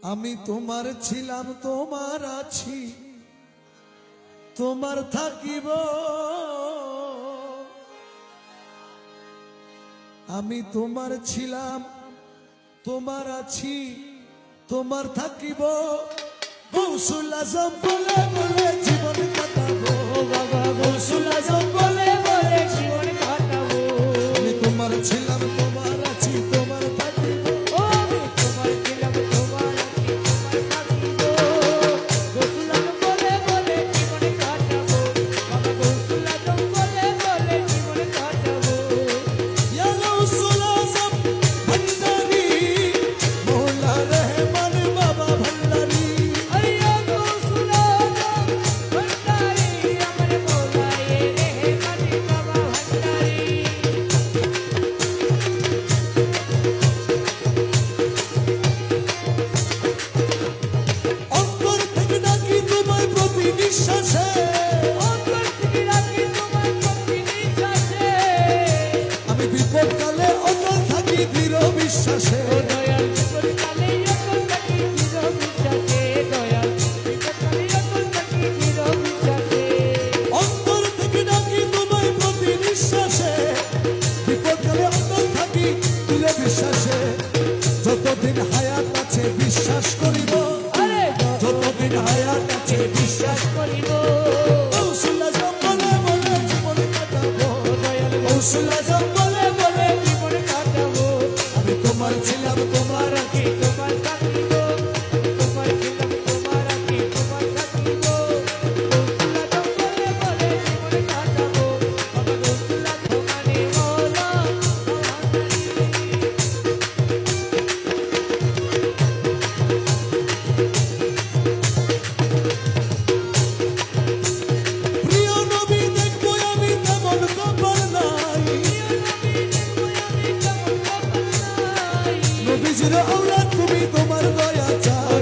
আমি তোমার ছিলাম তোমার আছি তোমার থাকিব আমি তোমার ছিলাম তোমার আছি তোমার থাকিব গৌসুল আজম বলে বলে জীবন কাটাবো বাবা গৌসুল আজম বলে বলে জীবন কাটাবো আমি তোমার ছিলাম তোমার আছি তোমার থাকিব আমি তোমার ছিলাম তোমার আছি তোমার থাকিব গৌসুল আজম বলে বলে জীবন কাটাবো বাবা গৌসুল আজম বলে বলে জীবন কাটাবো ইয়া গৌসুল আজম ভান্ডারি মৌলা রহমান বাবা ভান্ডারি আইয়া গৌসুল আজম ভান্ডারি আমার মৌলা রহমান বাবা ভান্ডারি অন্তর থেকে ডাকি তোমায় প্রতি নিঃশ্বাসে অন্তর থেকে রাখি তোমার প্রতি নিঃশ্বাসে আমি বিপদকালে অটল থাকি দৃঢ় বিশ্বাসে ও দয়াল বিপদকালে অটল থাকি দৃঢ় বিশ্বাসে দয়াল বিপদকালে অটল থাকি দৃঢ় বিশ্বাসে অন্তর থেকে ডাকি তোমায় প্রতি নিঃশ্বাসে বিপদকালে অটল থাকি দৃঢ় বিশ্বাসে যতদিন হায়াত আছে বিশ্বাস করিব আরে যতদিন হায়াত আছে বিশ্বাস করিব গৌসুল আজম বলে বলে জীবন কাটাবো ও দয়াল গৌসুল আজম বলে বলে জীবন কাটাবো আমি তোমার ছিলাম তোমার আছি তোমার থাকিব তোমার ছিলাম তোমার আছি তোমার থাকিব গৌসুল আজম বলে বলে জীবন কাটাবো বাবা গৌসুল আজম মানে মৌলা প্রিয় নবী দেখবো আমি তেমন কপাল নাই নবীজির আওলাদ তুমি তোমার দয়া চাই